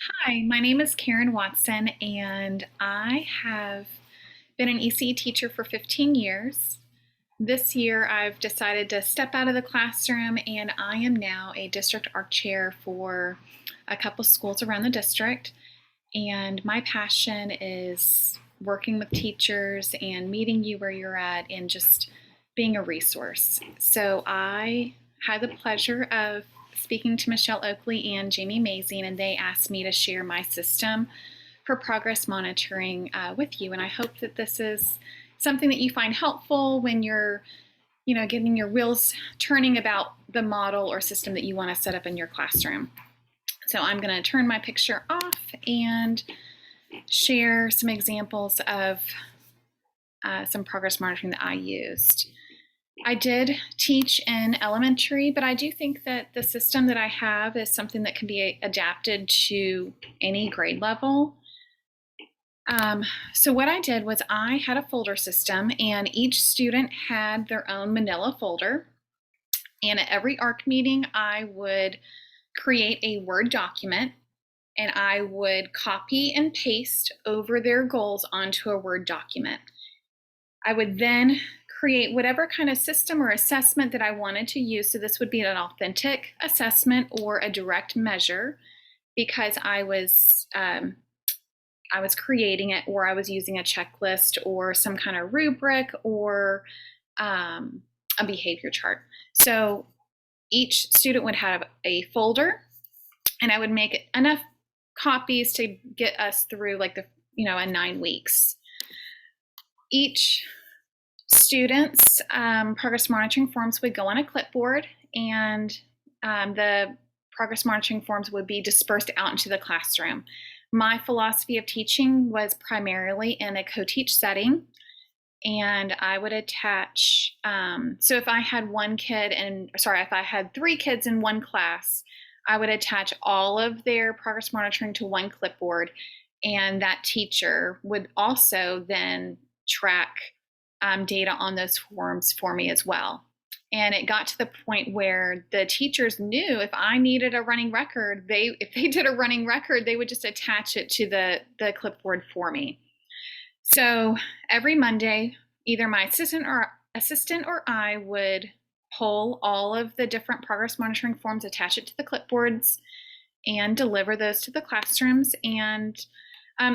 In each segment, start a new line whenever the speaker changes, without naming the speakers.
Hi, my name is Karen Watson, and I have been an ECE teacher for 15 years. This year, I've decided to step out of the classroom, and I am now a district ARC chair for a couple schools around the district. And my passion is working with teachers and meeting you where you're at and just being a resource. So I had the pleasure of speaking to Michelle Oakley and Jamie Mazing, and they asked me to share my system for progress monitoring with you. And I hope that this is something that you find helpful when you're, getting your wheels turning about the model or system that you want to set up in your classroom. So I'm going to turn my picture off and share some examples of some progress monitoring that I used. I did teach in elementary, but I do think that the system that I have is something that can be adapted to any grade level. So what I did was I had a folder system, and each student had their own manila folder. And at every ARC meeting, I would create a Word document, and I would copy and paste over their goals onto a Word document. I would then create whatever kind of system or assessment that I wanted to use. So this would be an authentic assessment or a direct measure, because I was creating it, or I was using a checklist or some kind of rubric or a behavior chart. So each student would have a folder, and I would make enough copies to get us through like in 9 weeks. Each student's progress monitoring forms would go on a clipboard, and the progress monitoring forms would be dispersed out into the classroom. My philosophy of teaching was primarily in a co-teach setting, and I would attach, so if I had if I had 3 kids in one class, I would attach all of their progress monitoring to one clipboard, and that teacher would also then track data on those forms for me as well. And it got to the point where the teachers knew if I needed a running record, if they did a running record, they would just attach it to the clipboard for me. So every Monday, either my assistant or I would pull all of the different progress monitoring forms, attach it to the clipboards, and deliver those to the classrooms. And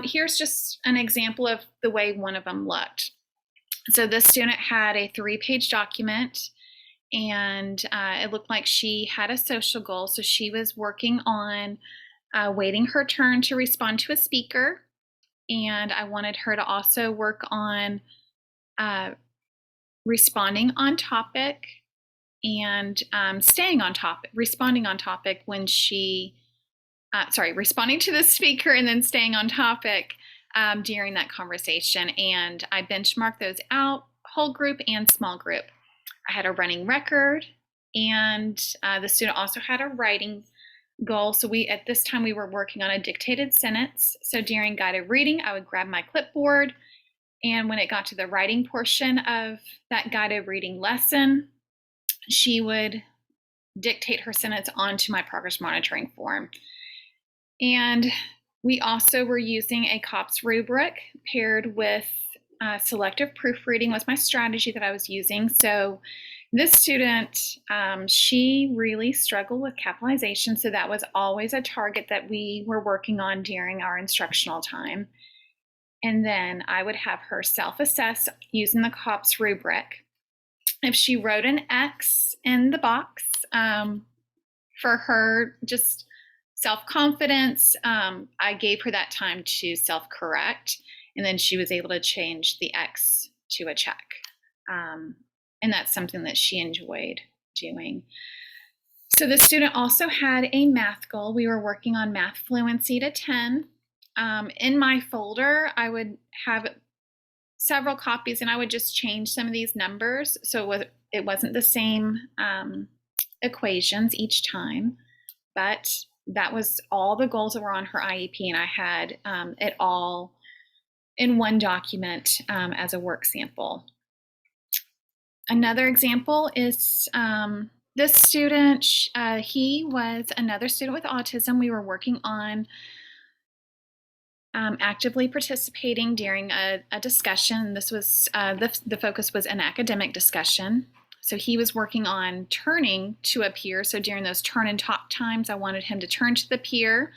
here's just an example of the way one of them looked. So this student had a 3-page document, and it looked like she had a social goal. So she was working on waiting her turn to respond to a speaker, and I wanted her to also work on responding on topic and staying on topic, responding on topic when responding to the speaker and then staying on topic during that conversation. And I benchmarked those out, whole group and small group. I had a running record, and the student also had a writing goal. So at this time we were working on a dictated sentence. So during guided reading, I would grab my clipboard, and when it got to the writing portion of that guided reading lesson, she would dictate her sentence onto my progress monitoring form. And we also were using a COPS rubric paired with selective proofreading was my strategy that I was using. So this student, she really struggled with capitalization, so that was always a target that we were working on during our instructional time. And then I would have her self-assess using the COPS rubric. If she wrote an X in the box for her just self-confidence, I gave her that time to self-correct, and then she was able to change the X to a check. And that's something that she enjoyed doing. So the student also had a math goal. We were working on math fluency to 10. In my folder, I would have several copies, and I would just change some of these numbers so it wasn't the same equations each time, but that was all the goals that were on her IEP, and I had it all in one document as a work sample. Another example is this student. He was another student with autism. We were working on actively participating during a discussion. This was the focus was an academic discussion. So he was working on turning to a peer. So during those turn and talk times, I wanted him to turn to the peer.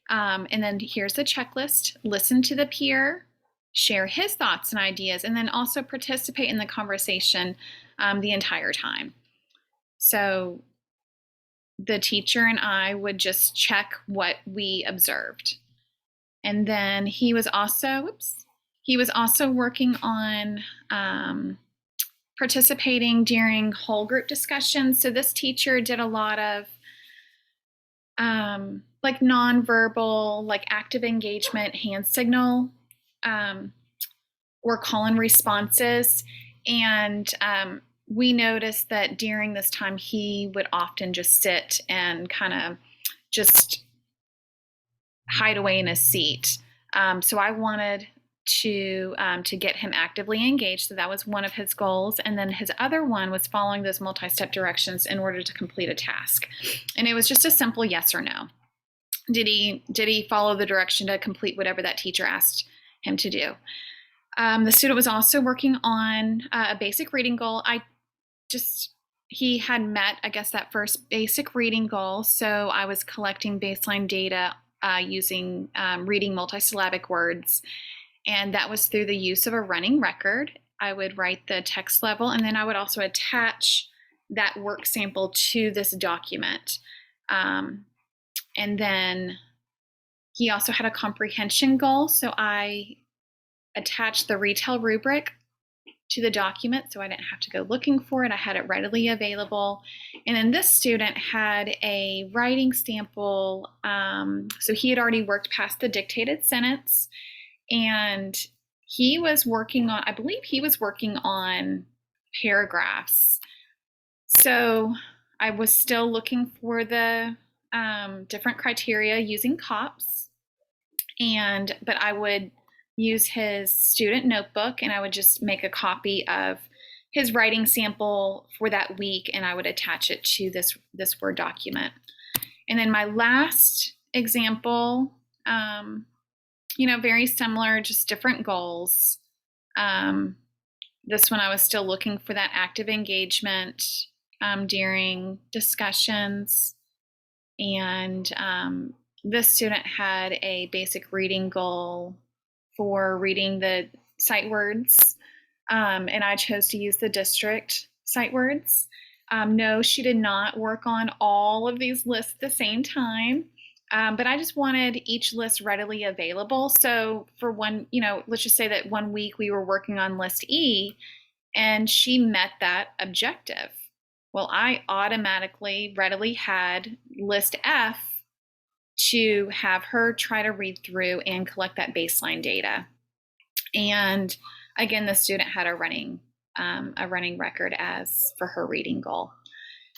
And then here's the checklist: listen to the peer, share his thoughts and ideas, and then also participate in the conversation the entire time. So the teacher and I would just check what we observed. And then he was also working on participating during whole group discussions. So this teacher did a lot of like nonverbal, like active engagement, hand signal, or call and responses. And we noticed that during this time, he would often just sit and kind of just hide away in his seat. So I wanted to get him actively engaged. So that was one of his goals. And then his other one was following those multi-step directions in order to complete a task. And it was just a simple yes or no. Did he follow the direction to complete whatever that teacher asked him to do? The student was also working on a basic reading goal. He had met, I guess, that first basic reading goal. So I was collecting baseline data using reading multisyllabic words. And that was through the use of a running record. I would write the text level, and then I would also attach that work sample to this document. And then he also had a comprehension goal. So I attached the retell rubric to the document so I didn't have to go looking for it. I had it readily available. And then this student had a writing sample. So he had already worked past the dictated sentence, and he was working on, I believe he was working on paragraphs. So I was still looking for the different criteria using COPS, but I would use his student notebook, and I would just make a copy of his writing sample for that week, and I would attach it to this Word document. And then my last example, very similar, just different goals. This one I was still looking for that active engagement during discussions. And this student had a basic reading goal for reading the sight words, and I chose to use the district sight words. No, she did not work on all of these lists at the same time, but I just wanted each list readily available. So for one, let's just say that one week we were working on list E, and she met that objective. Well, I automatically readily had list F to have her try to read through and collect that baseline data. And again, the student had a running record as for her reading goal.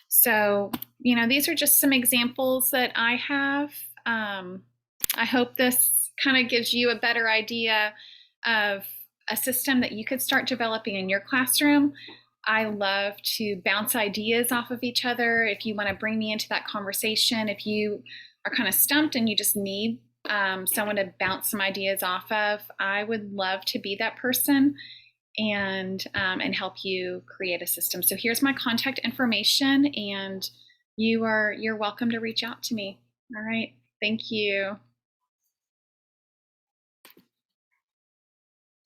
So, these are just some examples that I have. I hope this kind of gives you a better idea of a system that you could start developing in your classroom. I love to bounce ideas off of each other. If you want to bring me into that conversation, if you are kind of stumped and you just need someone to bounce some ideas off of, I would love to be that person and help you create a system. So here's my contact information, and you're welcome to reach out to me. All right. Thank you.